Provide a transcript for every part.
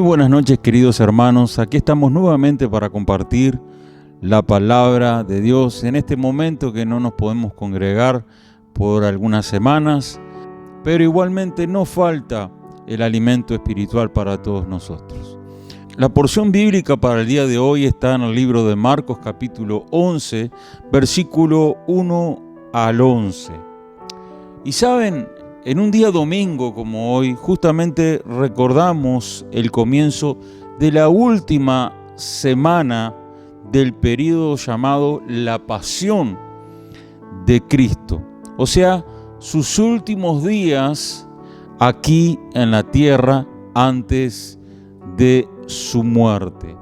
buenas noches, queridos hermanos. Aquí estamos nuevamente para compartir la palabra de Dios en este momento que no nos podemos congregar por algunas semanas, pero igualmente no falta el alimento espiritual para todos nosotros. La porción bíblica para el día de hoy está en el libro de Marcos, capítulo 11, versículo 1 al 11. Y saben, en un día domingo como hoy, justamente recordamos el comienzo de la última semana del período llamado la Pasión de Cristo. O sea, sus últimos días aquí en la tierra antes de su muerte.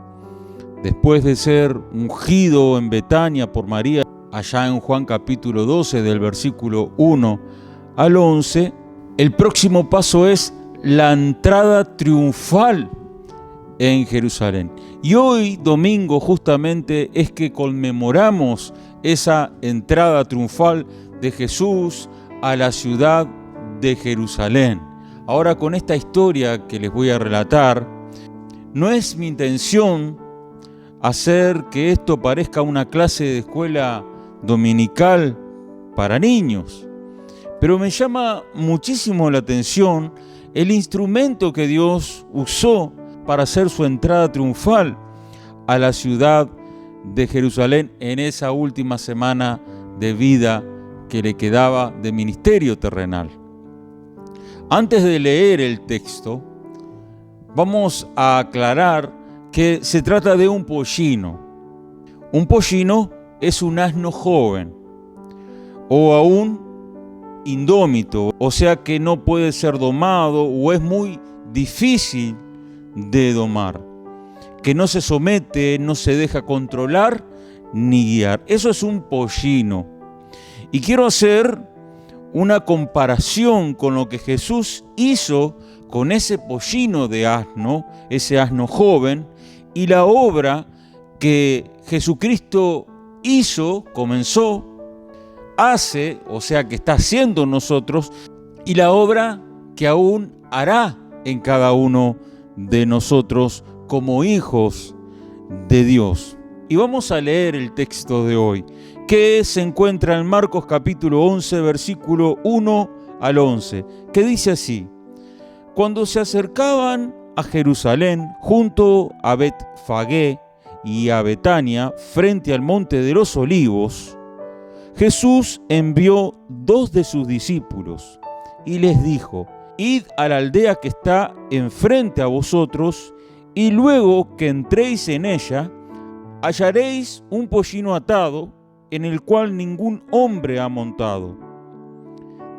Después de ser ungido en Betania por María, allá en Juan capítulo 12, del versículo 1 al 11, el próximo paso es la entrada triunfal en Jerusalén. Y hoy, domingo, justamente es que conmemoramos esa entrada triunfal de Jesús a la ciudad de Jerusalén. Ahora, con esta historia que les voy a relatar, no es mi intención hacer que esto parezca una clase de escuela dominical para niños, pero me llama muchísimo la atención el instrumento que Dios usó para hacer su entrada triunfal a la ciudad de Jerusalén en esa última semana de vida que le quedaba de ministerio terrenal. Antes de leer el texto, vamos a aclarar que se trata de un pollino. Un pollino es un asno joven o aún indómito, o sea que no puede ser domado o es muy difícil de domar, que no se somete, no se deja controlar ni guiar. Eso es un pollino. Y quiero hacer una comparación con lo que Jesús hizo con ese pollino de asno, ese asno joven, y la obra que Jesucristo hizo, comenzó, hace, o sea que está haciendo nosotros, y la obra que aún hará en cada uno de nosotros como hijos de Dios. Y vamos a leer el texto de hoy, que se encuentra en Marcos capítulo 11, versículo 1 al 11, que dice así: Cuando se acercaban a Jerusalén, junto a Betfagé y a Betania, frente al monte de los Olivos, Jesús envió 2 de sus discípulos y les dijo: Id a la aldea que está enfrente a vosotros, y luego que entréis en ella, hallaréis un pollino atado, en el cual ningún hombre ha montado.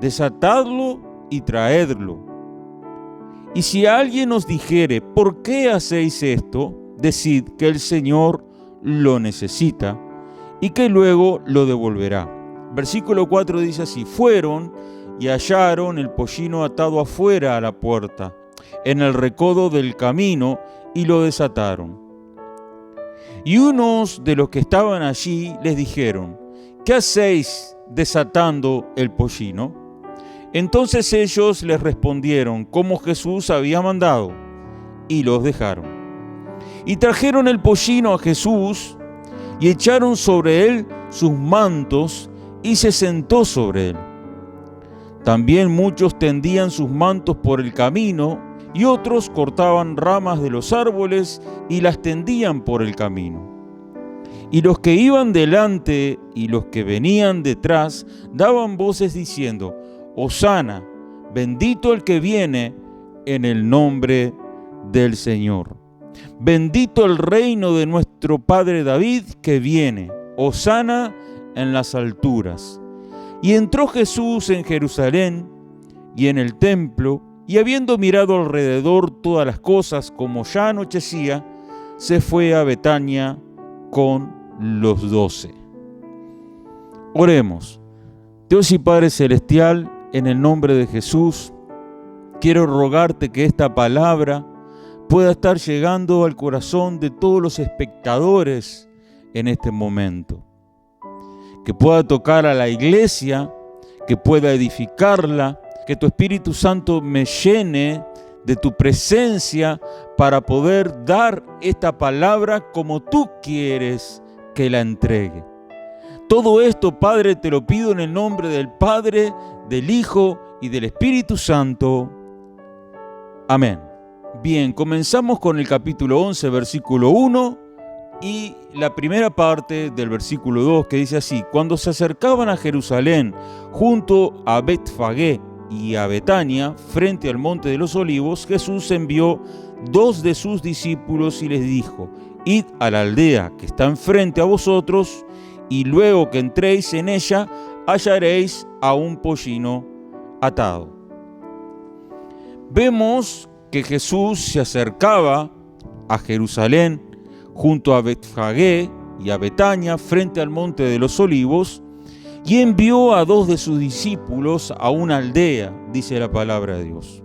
Desatadlo y traedlo. Y si alguien os dijere: ¿por qué hacéis esto?, decid que el Señor lo necesita y que luego lo devolverá. Versículo 4 dice así: Fueron y hallaron el pollino atado afuera a la puerta, en el recodo del camino, y lo desataron. Y unos de los que estaban allí les dijeron: ¿qué hacéis desatando el pollino? Entonces ellos les respondieron como Jesús había mandado, y los dejaron. Y trajeron el pollino a Jesús, y echaron sobre él sus mantos, y se sentó sobre él. También muchos tendían sus mantos por el camino, y otros cortaban ramas de los árboles y las tendían por el camino. Y los que iban delante y los que venían detrás daban voces diciendo: Hosana, bendito el que viene en el nombre del Señor. Bendito el reino de nuestro padre David que viene. Hosana en las alturas. Y entró Jesús en Jerusalén y en el templo, y habiendo mirado alrededor todas las cosas, como ya anochecía, se fue a Betania con los 12. Oremos. Dios y Padre Celestial, en el nombre de Jesús, quiero rogarte que esta palabra pueda estar llegando al corazón de todos los espectadores en este momento. Que pueda tocar a la iglesia, que pueda edificarla, que tu Espíritu Santo me llene de tu presencia para poder dar esta palabra como tú quieres que la entregue. Todo esto, Padre, te lo pido en el nombre del Padre, del Hijo y del Espíritu Santo. Amén. Bien, comenzamos con el capítulo 11, versículo 1 y la primera parte del versículo 2 que dice así: Cuando se acercaban a Jerusalén, junto a Betfagé y a Betania, frente al monte de los Olivos, Jesús envió 2 de sus discípulos y les dijo: Id a la aldea que está enfrente a vosotros, y luego que entréis en ella, hallaréis a un pollino atado. Vemos que Jesús se acercaba a Jerusalén junto a Betfagé y a Betania frente al monte de los Olivos y envió a 2 de sus discípulos a una aldea, dice la palabra de Dios.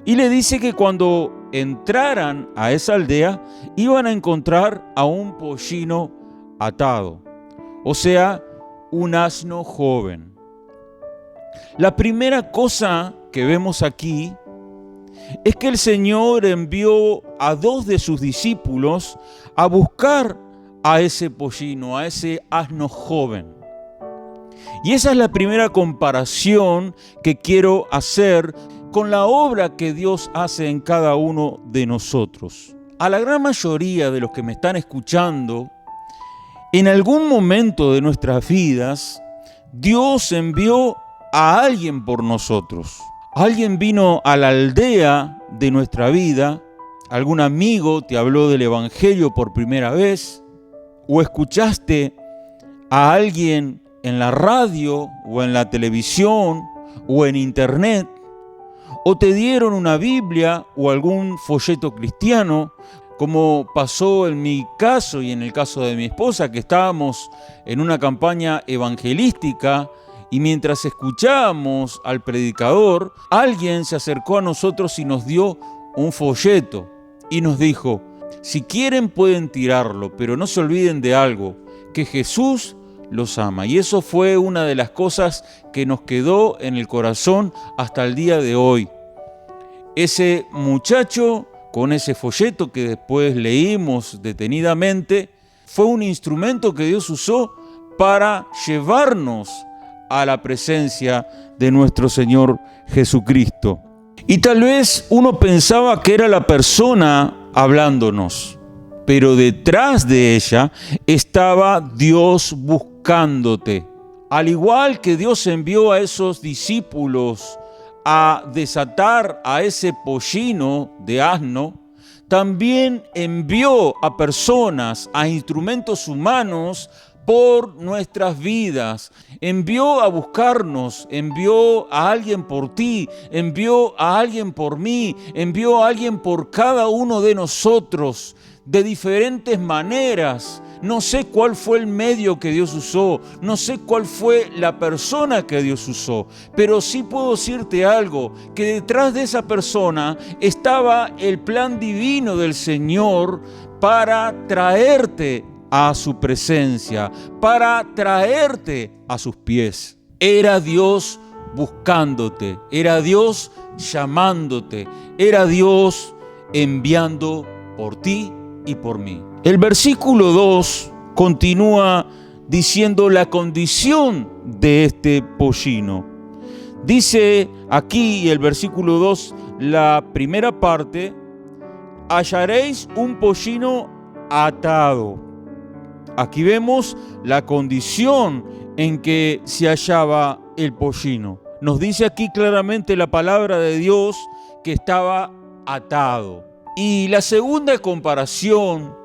Y le dice que cuando entraran a esa aldea iban a encontrar a un pollino atado, o sea, un asno joven. La primera cosa que vemos aquí es que el Señor envió a 2 de sus discípulos a buscar a ese pollino, a ese asno joven. Y esa es la primera comparación que quiero hacer con la obra que Dios hace en cada uno de nosotros. A la gran mayoría de los que me están escuchando, en algún momento de nuestras vidas, Dios envió a alguien por nosotros. Alguien vino a la aldea de nuestra vida, algún amigo te habló del Evangelio por primera vez, o escuchaste a alguien en la radio, o en la televisión, o en internet, o te dieron una Biblia o algún folleto cristiano, como pasó en mi caso y en el caso de mi esposa, que estábamos en una campaña evangelística. Y mientras escuchábamos al predicador, alguien se acercó a nosotros y nos dio un folleto y nos dijo: si quieren pueden tirarlo, pero no se olviden de algo, que Jesús los ama. Y eso fue una de las cosas que nos quedó en el corazón hasta el día de hoy. Ese muchacho con ese folleto que después leímos detenidamente fue un instrumento que Dios usó para llevarnos a la presencia de nuestro Señor Jesucristo. Y tal vez uno pensaba que era la persona hablándonos, pero detrás de ella estaba Dios buscándote. Al igual que Dios envió a esos discípulos a desatar a ese pollino de asno, también envió a personas, a instrumentos humanos por nuestras vidas. Envió a buscarnos, envió a alguien por ti, envió a alguien por mí, envió a alguien por cada uno de nosotros, de diferentes maneras. No sé cuál fue el medio que Dios usó, no sé cuál fue la persona que Dios usó, pero sí puedo decirte algo, que detrás de esa persona estaba el plan divino del Señor para traerte a su presencia, para traerte a sus pies. Era Dios buscándote, era Dios llamándote, era Dios enviando por ti y por mí. El versículo 2 continúa diciendo la condición de este pollino. Dice aquí el versículo 2, la primera parte: hallaréis un pollino atado. Aquí vemos la condición en que se hallaba el pollino. Nos dice aquí claramente la palabra de Dios que estaba atado. Y la segunda comparación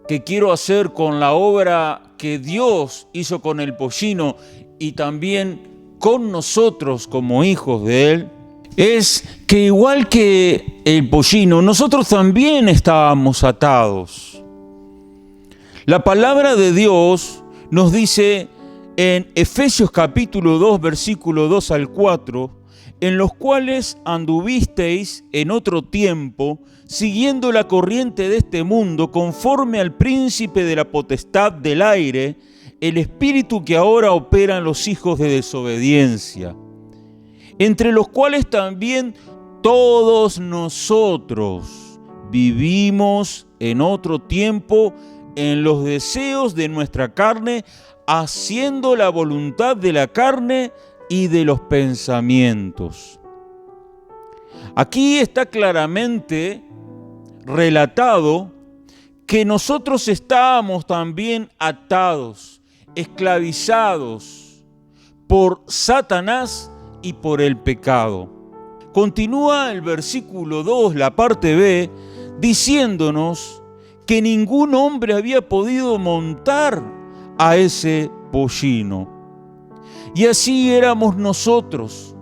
que quiero hacer con la obra que Dios hizo con el pollino y también con nosotros como hijos de Él, es que igual que el pollino, nosotros también estábamos atados. La palabra de Dios nos dice en Efesios capítulo 2, versículo 2 al 4, en los cuales anduvisteis en otro tiempo, siguiendo la corriente de este mundo, conforme al príncipe de la potestad del aire, el espíritu que ahora opera en los hijos de desobediencia, entre los cuales también todos nosotros vivimos en otro tiempo en los deseos de nuestra carne, haciendo la voluntad de la carne y de los pensamientos. Aquí está claramente relatado que nosotros estábamos también atados, esclavizados por Satanás y por el pecado. Continúa el versículo 2, la parte B, diciéndonos que ningún hombre había podido montar a ese pollino. Y así éramos nosotros.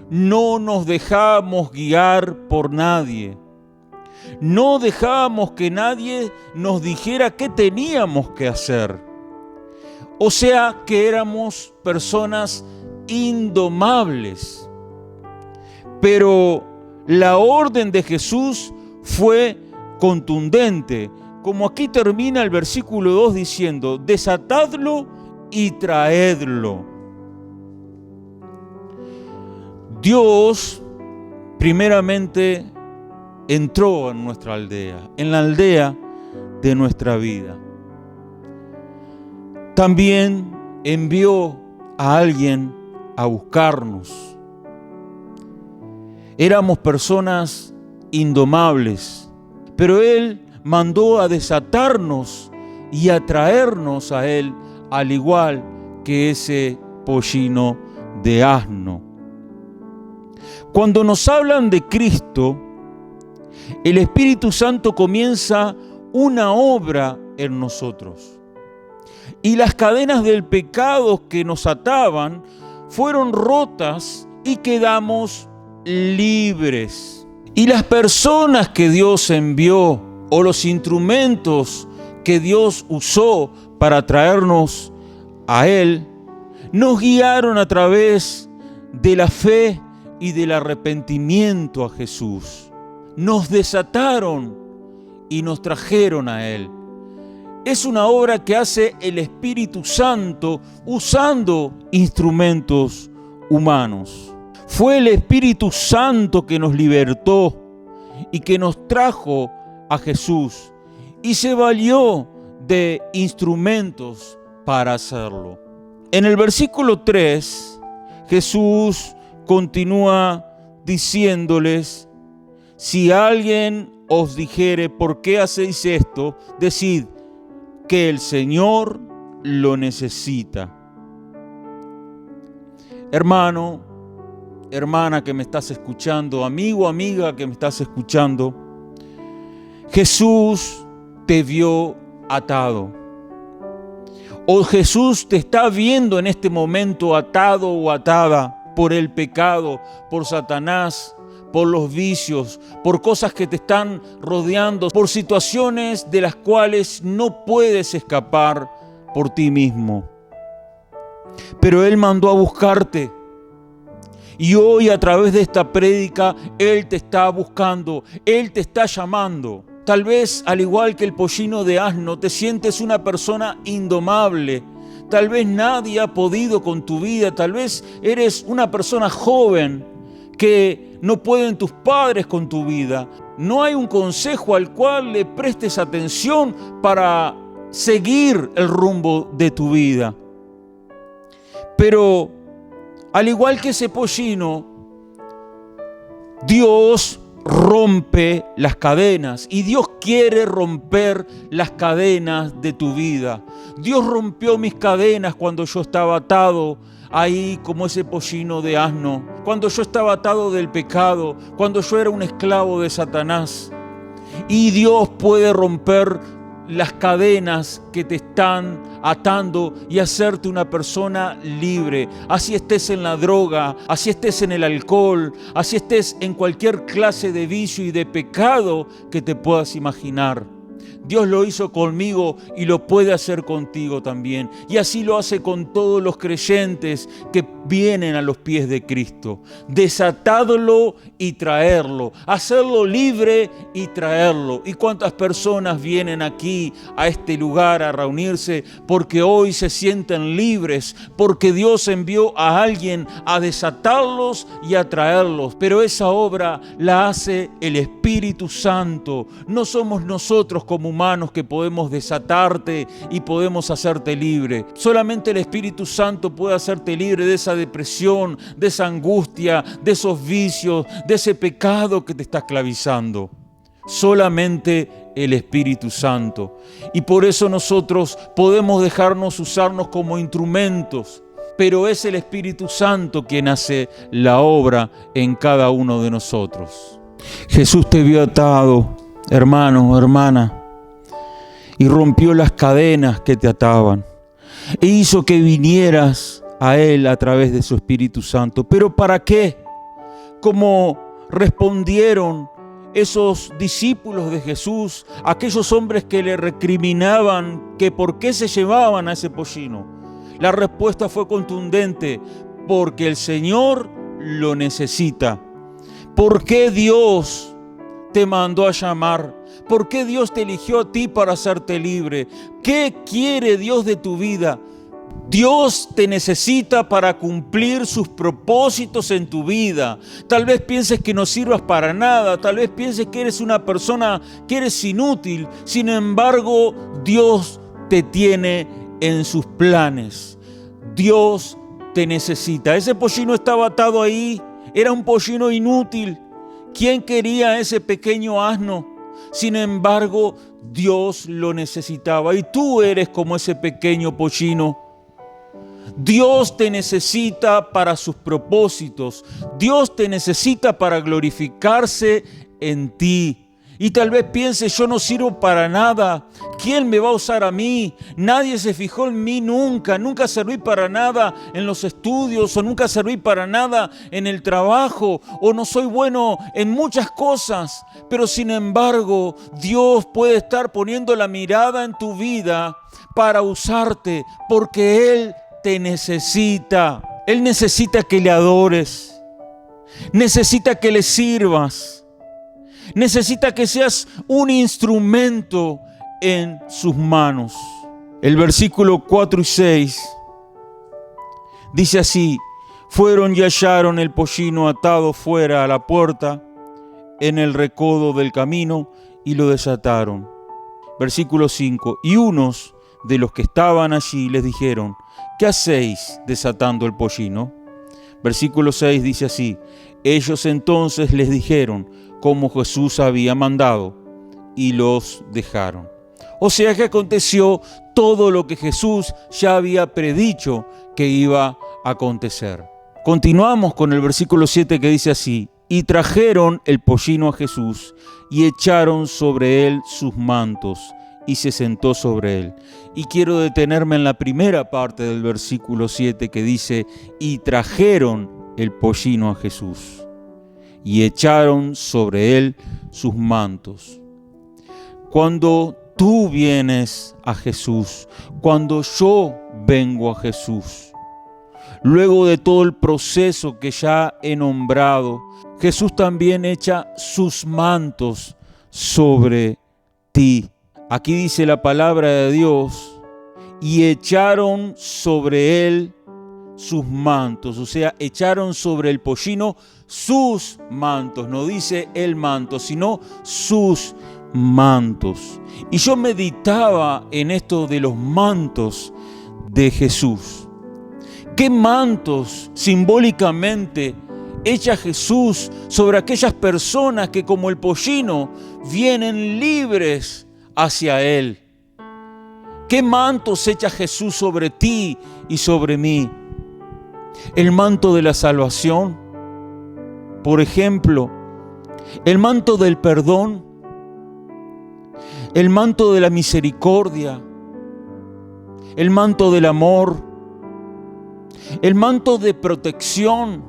No nos dejábamos guiar por nadie. No dejábamos que nadie nos dijera qué teníamos que hacer. O sea que éramos personas indomables. Pero la orden de Jesús fue contundente, como aquí termina el versículo 2 diciendo: desatadlo y traedlo. Dios primeramente entró en nuestra aldea, en la aldea de nuestra vida. También envió a alguien a buscarnos. Éramos personas indomables, pero Él mandó a desatarnos y a traernos a Él, al igual que ese pollino de asno. Cuando nos hablan de Cristo, el Espíritu Santo comienza una obra en nosotros. Y las cadenas del pecado que nos ataban fueron rotas y quedamos libres. Y las personas que Dios envió, o los instrumentos que Dios usó para traernos a Él, nos guiaron a través de la fe y del arrepentimiento a Jesús. Nos desataron y nos trajeron a Él. Es una obra que hace el Espíritu Santo usando instrumentos humanos. Fue el Espíritu Santo que nos libertó y que nos trajo a Jesús y se valió de instrumentos para hacerlo. En el versículo 3, Jesús continúa diciéndoles: si alguien os dijere ¿por qué hacéis esto?, decid que el Señor lo necesita. Hermano, hermana que me estás escuchando, amigo, amiga que me estás escuchando, Jesús te vio atado. O Jesús te está viendo en este momento atado o atada por el pecado, por Satanás, por los vicios, por cosas que te están rodeando, por situaciones de las cuales no puedes escapar por ti mismo. Pero Él mandó a buscarte. Y hoy a través de esta prédica, Él te está buscando, Él te está llamando. Tal vez, al igual que el pollino de asno, te sientes una persona indomable. Tal vez nadie ha podido con tu vida. Tal vez eres una persona joven que no pueden tus padres con tu vida. No hay un consejo al cual le prestes atención para seguir el rumbo de tu vida. Pero al igual que ese pollino, Dios rompe las cadenas y Dios quiere romper las cadenas de tu vida. Dios rompió mis cadenas cuando yo estaba atado ahí como ese pollino de asno, cuando yo estaba atado del pecado, cuando yo era un esclavo de Satanás. Y Dios puede romper las cadenas que te están atando y hacerte una persona libre. Así estés en la droga, así estés en el alcohol, así estés en cualquier clase de vicio y de pecado que te puedas imaginar. Dios lo hizo conmigo y lo puede hacer contigo también. Y así lo hace con todos los creyentes que vienen a los pies de Cristo. Desatadlo y traerlo. Hacerlo libre y traerlo. ¿Y cuántas personas vienen aquí a este lugar a reunirse porque hoy se sienten libres? Porque Dios envió a alguien a desatarlos y a traerlos. Pero esa obra la hace el Espíritu Santo. No somos nosotros como humanos que podemos desatarte y podemos hacerte libre. Solamente el Espíritu Santo puede hacerte libre de esa depresión, de esa angustia, de esos vicios, de ese pecado que te está esclavizando. Solamente el Espíritu Santo. Y por eso nosotros podemos dejarnos usarnos como instrumentos, pero es el Espíritu Santo quien hace la obra en cada uno de nosotros. Jesús te vio atado, hermano, hermana, y rompió las cadenas que te ataban e hizo que vinieras a Él a través de su Espíritu Santo. ¿Pero para qué? Como respondieron esos discípulos de Jesús, aquellos hombres que le recriminaban que por qué se llevaban a ese pollino. La respuesta fue contundente: porque el Señor lo necesita. ¿Por qué Dios te mandó a llamar? ¿Por qué Dios te eligió a ti para hacerte libre? ¿Qué quiere Dios de tu vida? Dios te necesita para cumplir sus propósitos en tu vida. Tal vez pienses que no sirvas para nada, tal vez pienses que eres una persona que eres inútil. Sin embargo, Dios te tiene en sus planes. Dios te necesita. Ese pollino estaba atado ahí, era un pollino inútil. ¿Quién quería ese pequeño asno? Sin embargo, Dios lo necesitaba y tú eres como ese pequeño pollino. Dios te necesita para sus propósitos. Dios te necesita para glorificarse en ti. Y tal vez pienses: yo no sirvo para nada. ¿Quién me va a usar a mí? Nadie se fijó en mí nunca. Nunca serví para nada en los estudios, o nunca serví para nada en el trabajo, o no soy bueno en muchas cosas. Pero sin embargo, Dios puede estar poniendo la mirada en tu vida para usarte, porque Él te necesita. Él necesita que le adores. Necesita que le sirvas. Necesita que seas un instrumento en sus manos. El versículo 4 y 6 dice así: fueron y hallaron el pollino atado fuera a la puerta, en el recodo del camino, y lo desataron. Versículo 5: y unos de los que estaban allí les dijeron: ¿qué hacéis desatando el pollino? Versículo 6 dice así: ellos entonces les dijeron como Jesús había mandado, y los dejaron. O sea que aconteció todo lo que Jesús ya había predicho que iba a acontecer. Continuamos con el versículo 7 que dice así: y trajeron el pollino a Jesús y echaron sobre él sus mantos, y se sentó sobre él. Y quiero detenerme en la primera parte del versículo 7 que dice: y trajeron el pollino a Jesús y echaron sobre él sus mantos. Cuando tú vienes a Jesús, cuando yo vengo a Jesús, luego de todo el proceso que ya he nombrado, Jesús también echa sus mantos sobre ti. Aquí dice la palabra de Dios: y echaron sobre él sus mantos. O sea, echaron sobre el pollino sus mantos. No dice el manto, sino sus mantos. Y yo meditaba en esto de los mantos de Jesús. ¿Qué mantos simbólicamente echa Jesús sobre aquellas personas que, como el pollino, vienen libres hacia Él? ¿Qué mantos echa Jesús sobre ti y sobre mí? El manto de la salvación, por ejemplo, el manto del perdón, el manto de la misericordia, el manto del amor, el manto de protección,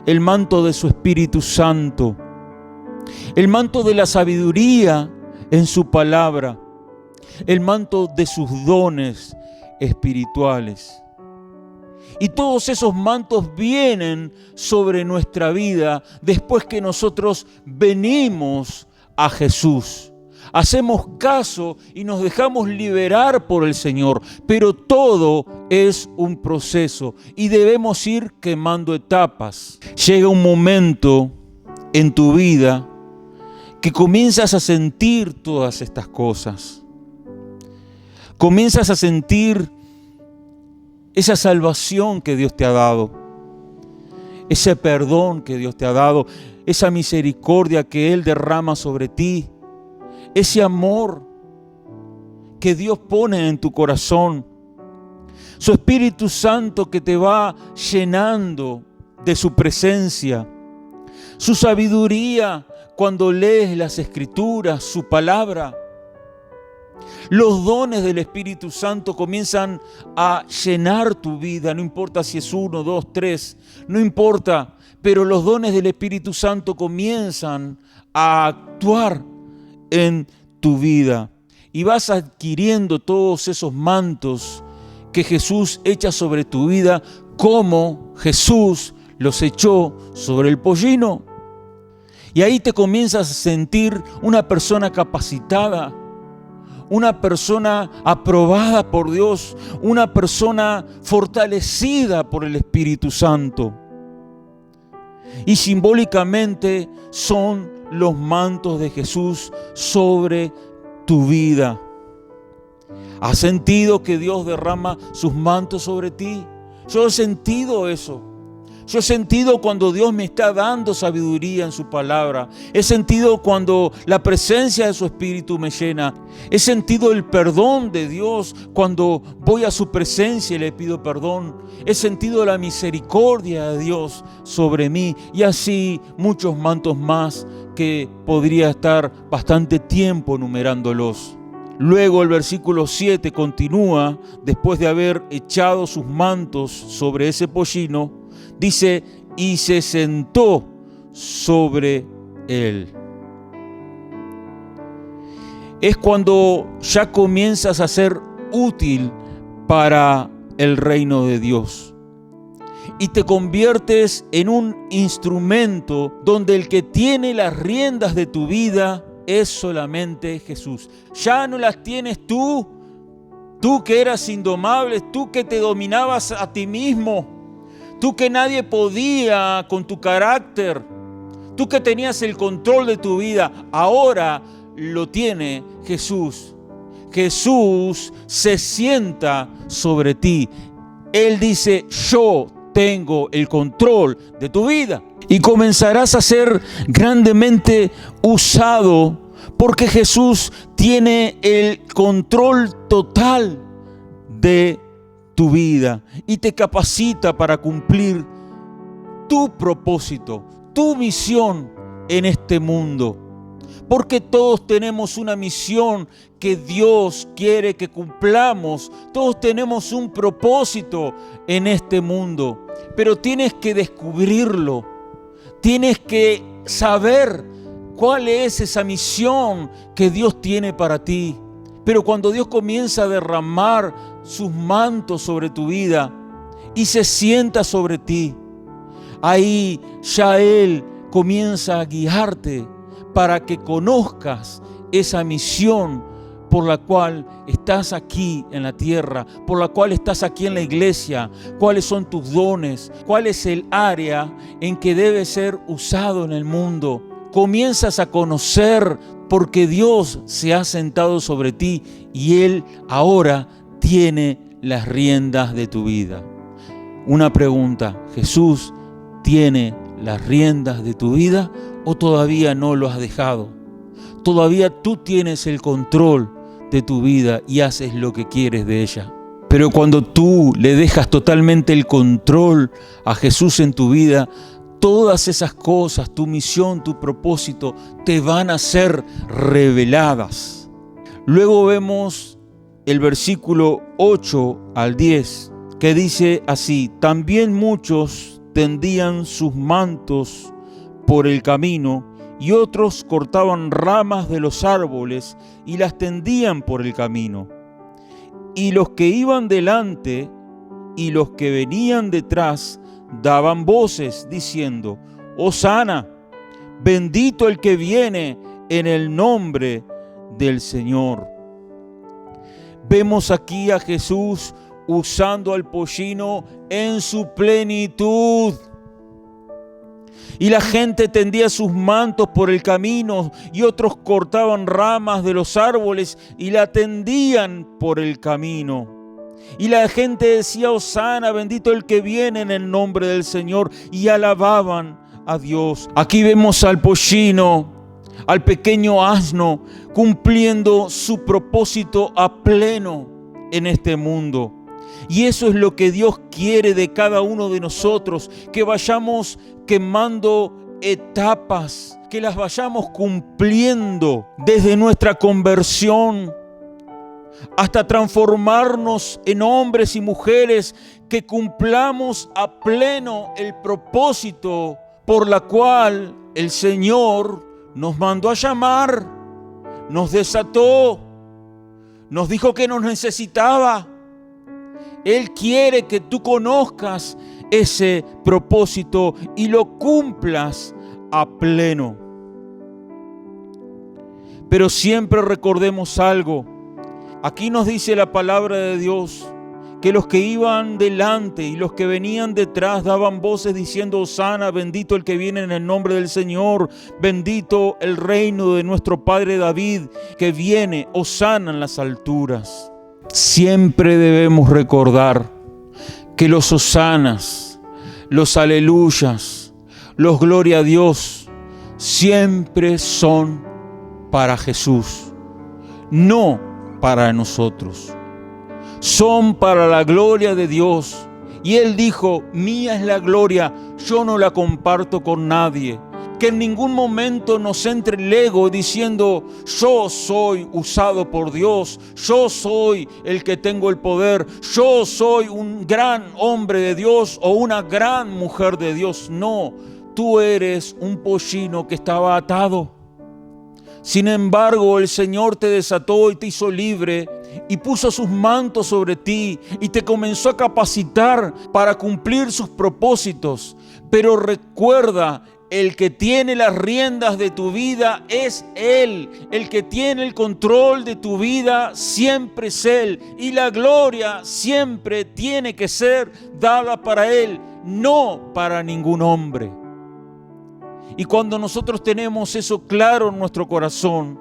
el manto de su Espíritu Santo, el manto de la sabiduría en su palabra, el manto de sus dones espirituales. Y todos esos mantos vienen sobre nuestra vida después que nosotros venimos a Jesús. Hacemos caso y nos dejamos liberar por el Señor, pero todo es un proceso y debemos ir quemando etapas. Llega un momento en tu vida que comienzas a sentir todas estas cosas. Comienzas a sentir esa salvación que Dios te ha dado, ese perdón que Dios te ha dado, esa misericordia que Él derrama sobre ti, ese amor que Dios pone en tu corazón, su Espíritu Santo que te va llenando de su presencia, su sabiduría cuando lees las Escrituras, su palabra. Los dones del Espíritu Santo comienzan a llenar tu vida, no importa si es 1, 2, 3, no importa, pero los dones del Espíritu Santo comienzan a actuar en tu vida y vas adquiriendo todos esos mantos que Jesús echa sobre tu vida, como Jesús los echó sobre el pollino. Y ahí te comienzas a sentir una persona capacitada, una persona aprobada por Dios, una persona fortalecida por el Espíritu Santo. Y simbólicamente son los mantos de Jesús sobre tu vida. ¿Has sentido que Dios derrama sus mantos sobre ti? Yo he sentido eso. Yo he sentido cuando Dios me está dando sabiduría en su palabra. He sentido cuando la presencia de su Espíritu me llena. He sentido el perdón de Dios cuando voy a su presencia y le pido perdón. He sentido la misericordia de Dios sobre mí. Y así muchos mantos más que podría estar bastante tiempo enumerándolos. Luego el versículo 7 continúa, después de haber echado sus mantos sobre ese pollino, dice, y se sentó sobre él. Es cuando ya comienzas a ser útil para el reino de Dios. Y te conviertes en un instrumento donde el que tiene las riendas de tu vida es solamente Jesús. Ya no las tienes tú que eras indomable, tú que te dominabas a ti mismo. Tú que nadie podía con tu carácter, tú que tenías el control de tu vida, ahora lo tiene Jesús. Jesús se sienta sobre ti. Él dice, yo tengo el control de tu vida. Y comenzarás a ser grandemente usado porque Jesús tiene el control total de tu vida y te capacita para cumplir tu propósito, tu misión en este mundo. Porque todos tenemos una misión que Dios quiere que cumplamos. Todos tenemos un propósito en este mundo, pero tienes que descubrirlo. Tienes que saber cuál es esa misión que Dios tiene para ti. Pero cuando Dios comienza a derramar sus mantos sobre tu vida y se sienta sobre ti, ahí ya Él comienza a guiarte para que conozcas esa misión por la cual estás aquí en la tierra, por la cual estás aquí en la iglesia, cuáles son tus dones, cuál es el área en que debes ser usado en el mundo. Comienzas a conocer porque Dios se ha sentado sobre ti y Él ahora tiene las riendas de tu vida. Una pregunta, ¿Jesús tiene las riendas de tu vida o todavía no lo has dejado? Todavía tú tienes el control de tu vida y haces lo que quieres de ella. Pero cuando tú le dejas totalmente el control a Jesús en tu vida, todas esas cosas, tu misión, tu propósito, te van a ser reveladas. Luego vemos el versículo 8 al 10, que dice así: también muchos tendían sus mantos por el camino y otros cortaban ramas de los árboles y las tendían por el camino. Y los que iban delante y los que venían detrás daban voces diciendo: Hosana, bendito el que viene en el nombre del Señor. Vemos aquí a Jesús usando al pollino en su plenitud. Y la gente tendía sus mantos por el camino y otros cortaban ramas de los árboles y la tendían por el camino. Y la gente decía: Hosana, bendito el que viene en el nombre del Señor, y alababan a Dios. Aquí vemos al pollino, al pequeño asno, cumpliendo su propósito a pleno en este mundo. Y eso es lo que Dios quiere de cada uno de nosotros, que vayamos quemando etapas, que las vayamos cumpliendo desde nuestra conversión hasta transformarnos en hombres y mujeres que cumplamos a pleno el propósito por la cual el Señor nos mandó a llamar, nos desató, nos dijo que nos necesitaba. Él quiere que tú conozcas ese propósito y lo cumplas a pleno. Pero siempre recordemos algo. Aquí nos dice la palabra de Dios que los que iban delante y los que venían detrás daban voces diciendo: Hosana, bendito el que viene en el nombre del Señor, bendito el reino de nuestro Padre David, que viene, Hosana en las alturas. Siempre debemos recordar que los hosanas, los aleluyas, los gloria a Dios, siempre son para Jesús, no para nosotros. Son para la gloria de Dios. Y Él dijo: mía es la gloria, yo no la comparto con nadie. Que en ningún momento nos entre el ego diciendo: yo soy usado por Dios, yo soy el que tengo el poder, yo soy un gran hombre de Dios o una gran mujer de Dios. No, tú eres un pollino que estaba atado. Sin embargo, el Señor te desató y te hizo libre y puso sus mantos sobre ti y te comenzó a capacitar para cumplir sus propósitos. Pero recuerda, el que tiene las riendas de tu vida es Él. El que tiene el control de tu vida siempre es Él. Y la gloria siempre tiene que ser dada para Él, no para ningún hombre. Y cuando nosotros tenemos eso claro en nuestro corazón,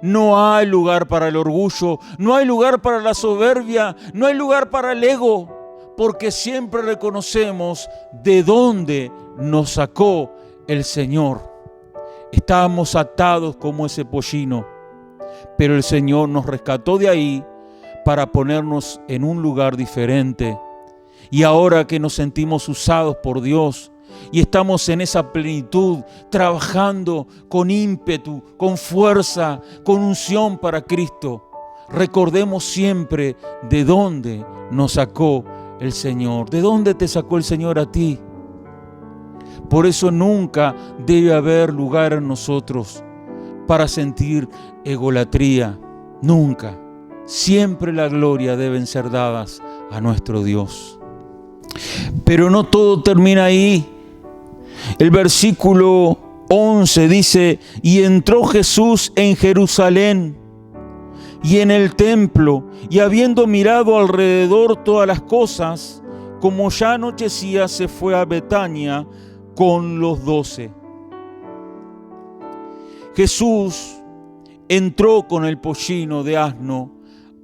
no hay lugar para el orgullo, no hay lugar para la soberbia, no hay lugar para el ego, porque siempre reconocemos de dónde nos sacó el Señor. Estábamos atados como ese pollino, pero el Señor nos rescató de ahí para ponernos en un lugar diferente. Y ahora que nos sentimos usados por Dios y estamos en esa plenitud, trabajando con ímpetu, con fuerza, con unción para Cristo, recordemos siempre de dónde nos sacó el Señor. ¿De dónde te sacó el Señor a ti? Por eso nunca debe haber lugar en nosotros para sentir egolatría. Nunca. Siempre la gloria deben ser dadas a nuestro Dios. Pero no todo termina ahí. El versículo 11 dice: y entró Jesús en Jerusalén y en el templo, y habiendo mirado alrededor todas las cosas, como ya anochecía, se fue a Betania con los 12. Jesús entró con el pollino de asno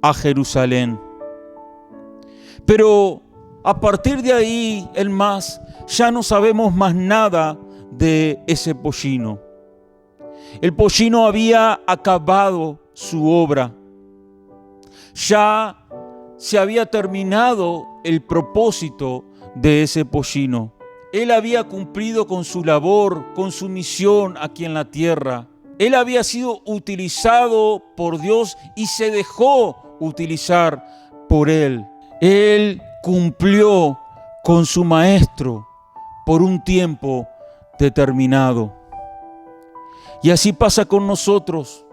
a Jerusalén. Pero a partir de ahí, ya no sabemos más nada de ese pollino. El pollino había acabado su obra. Ya se había terminado el propósito de ese pollino. Él había cumplido con su labor, con su misión aquí en la tierra. Él había sido utilizado por Dios y se dejó utilizar por Él. Él cumplió con su maestro por un tiempo determinado. Y así pasa con nosotros.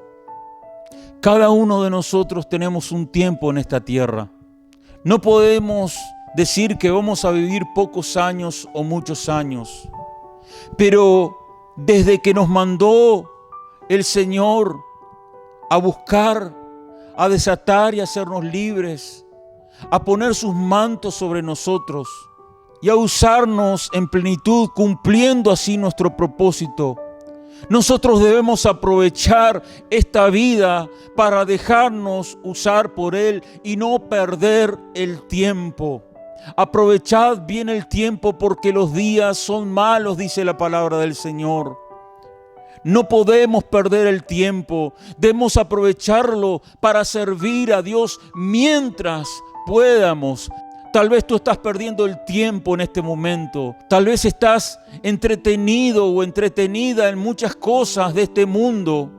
Cada uno de nosotros tenemos un tiempo en esta tierra. No podemos decir que vamos a vivir pocos años o muchos años. Pero desde que nos mandó el Señor a buscar, a desatar y a hacernos libres, a poner sus mantos sobre nosotros y a usarnos en plenitud, cumpliendo así nuestro propósito, nosotros debemos aprovechar esta vida para dejarnos usar por Él y no perder el tiempo. Aprovechad bien el tiempo porque los días son malos, dice la palabra del Señor. No podemos perder el tiempo, debemos aprovecharlo para servir a Dios mientras podamos. Tal vez tú estás perdiendo el tiempo en este momento. Tal vez estás entretenido o entretenida en muchas cosas de este mundo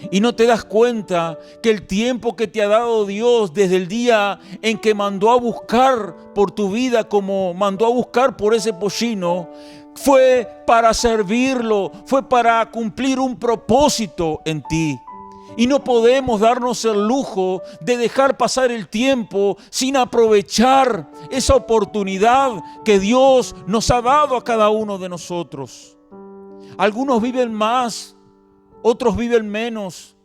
y no te das cuenta que el tiempo que te ha dado Dios desde el día en que mandó a buscar por tu vida, como mandó a buscar por ese pollino, fue para servirlo, fue para cumplir un propósito en ti. Y no podemos darnos el lujo de dejar pasar el tiempo sin aprovechar esa oportunidad que Dios nos ha dado a cada uno de nosotros. Algunos viven más, otros viven menos,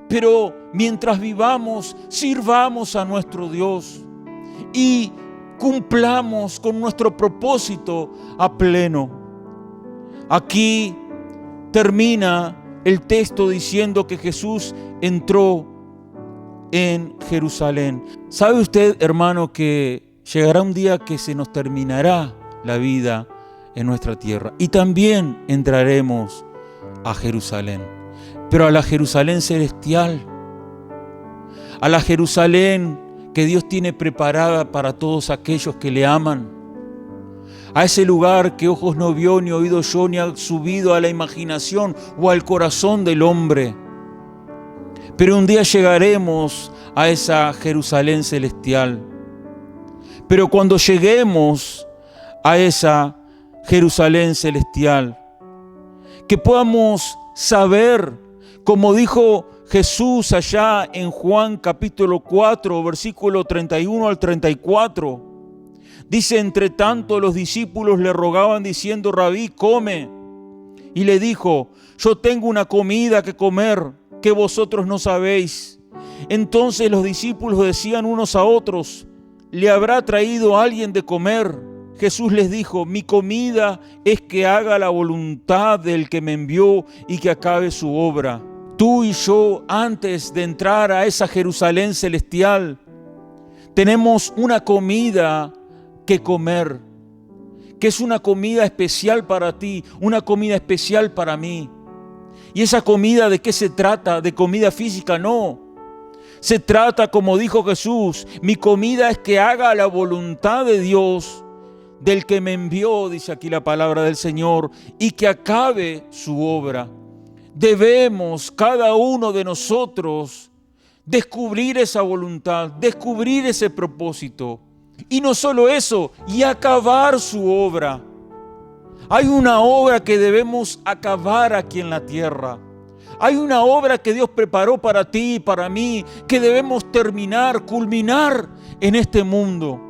pero mientras vivamos, sirvamos a nuestro Dios y cumplamos con nuestro propósito a pleno. Aquí termina el texto diciendo que Jesús entró en Jerusalén. ¿Sabe usted, hermano, que llegará un día que se nos terminará la vida en nuestra tierra y también entraremos a Jerusalén, pero a la Jerusalén celestial, a la Jerusalén que Dios tiene preparada para todos aquellos que le aman, a ese lugar que ojos no vio, ni oído yo, ni ha subido a la imaginación o al corazón del hombre. Pero un día llegaremos a esa Jerusalén celestial. Pero cuando lleguemos a esa Jerusalén celestial, que podamos saber, como dijo Jesús allá en Juan capítulo 4, versículo 31 al 34, dice: entre tanto los discípulos le rogaban diciendo: Rabí, come. Y le dijo: yo tengo una comida que comer que vosotros no sabéis. Entonces los discípulos decían unos a otros: ¿le habrá traído alguien de comer? Jesús les dijo: mi comida es que haga la voluntad del que me envió y que acabe su obra. Tú y yo, antes de entrar a esa Jerusalén celestial, tenemos una comida que comer, que es una comida especial para ti, una comida especial para mí. ¿Y esa comida de qué se trata? ¿De comida física? No. Se trata, como dijo Jesús: mi comida es que haga la voluntad de Dios, del que me envió, dice aquí la palabra del Señor, y que acabe su obra. Debemos, cada uno de nosotros, descubrir esa voluntad, descubrir ese propósito. Y no solo eso, y acabar su obra. Hay una obra que debemos acabar aquí en la tierra. Hay una obra que Dios preparó para ti y para mí, que debemos terminar, culminar en este mundo,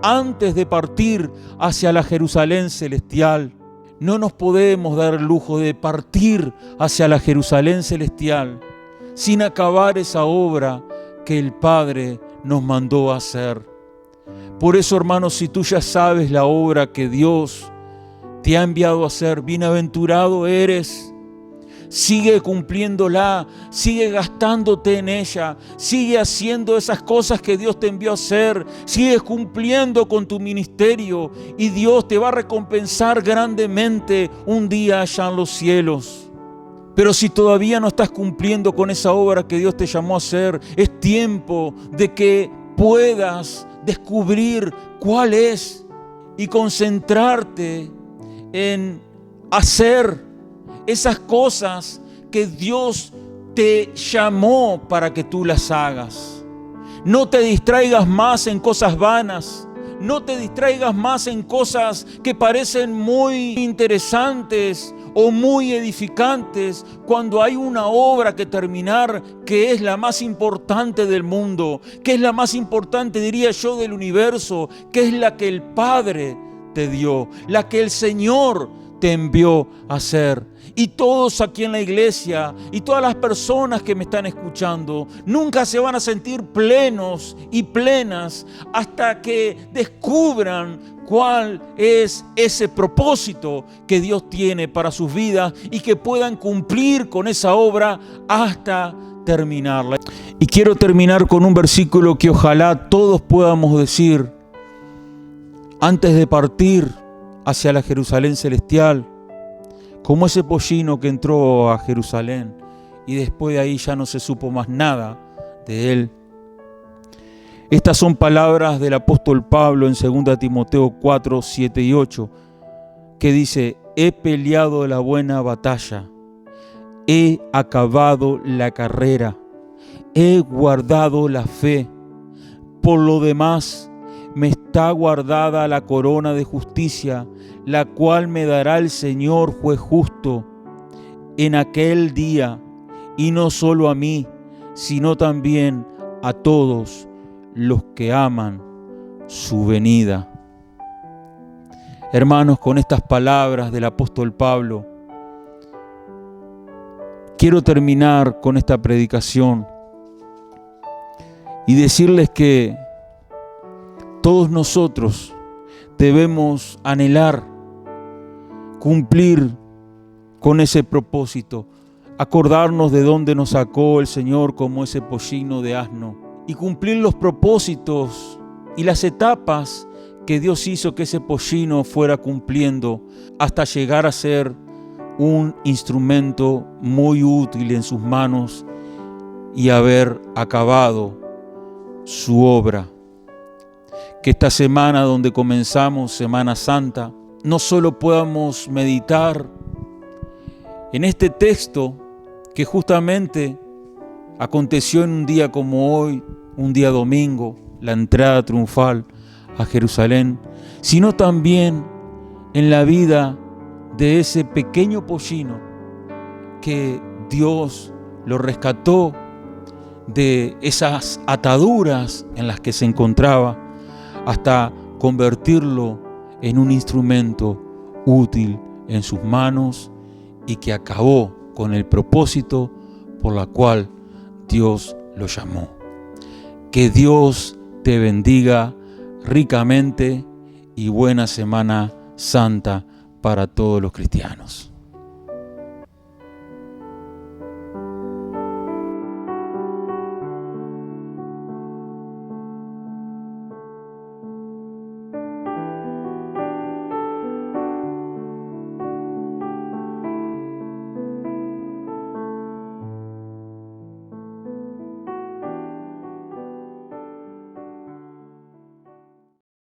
antes de partir hacia la Jerusalén celestial. No nos podemos dar el lujo de partir hacia la Jerusalén celestial sin acabar esa obra que el Padre nos mandó a hacer. Por eso, hermanos, si tú ya sabes la obra que Dios te ha enviado a hacer, bienaventurado eres. Sigue cumpliéndola, sigue gastándote en ella, sigue haciendo esas cosas que Dios te envió a hacer, sigue cumpliendo con tu ministerio y Dios te va a recompensar grandemente un día allá en los cielos. Pero si todavía no estás cumpliendo con esa obra que Dios te llamó a hacer, es tiempo de que puedas descubrir cuál es y concentrarte en hacer esas cosas que Dios te llamó para que tú las hagas. No te distraigas más en cosas vanas. no te distraigas más en cosas que parecen muy interesantes o muy edificantes, cuando hay una obra que terminar que es la más importante del mundo, que es la más importante, diría yo, del universo, que es la que el Padre te dio, la que el Señor te envió a hacer. Y todos aquí en la iglesia y todas las personas que me están escuchando nunca se van a sentir plenos y plenas hasta que descubran cuál es ese propósito que Dios tiene para sus vidas y que puedan cumplir con esa obra hasta terminarla. Y quiero terminar con un versículo que ojalá todos podamos decir antes de partir hacia la Jerusalén celestial, como ese pollino que entró a Jerusalén y después de ahí ya no se supo más nada de él. Estas son palabras del apóstol Pablo en 2 Timoteo 4, 7 y 8, que dice: he peleado la buena batalla, he acabado la carrera, he guardado la fe. Por lo demás, me está guardada la corona de justicia, la cual me dará el Señor juez justo en aquel día, y no solo a mí, sino también a todos los que aman su venida. Hermanos, con estas palabras del apóstol Pablo, quiero terminar con esta predicación y decirles que todos nosotros debemos anhelar cumplir con ese propósito, acordarnos de dónde nos sacó el Señor como ese pollino de asno y cumplir los propósitos y las etapas que Dios hizo que ese pollino fuera cumpliendo hasta llegar a ser un instrumento muy útil en sus manos y haber acabado su obra. Que esta semana donde comenzamos Semana Santa, no solo podamos meditar en este texto que justamente aconteció en un día como hoy, un día domingo, la entrada triunfal a Jerusalén, sino también en la vida de ese pequeño pollino que Dios lo rescató de esas ataduras en las que se encontraba hasta convertirlo en un instrumento útil en sus manos y que acabó con el propósito por la cual Dios lo llamó. Que Dios te bendiga ricamente y buena Semana Santa para todos los cristianos.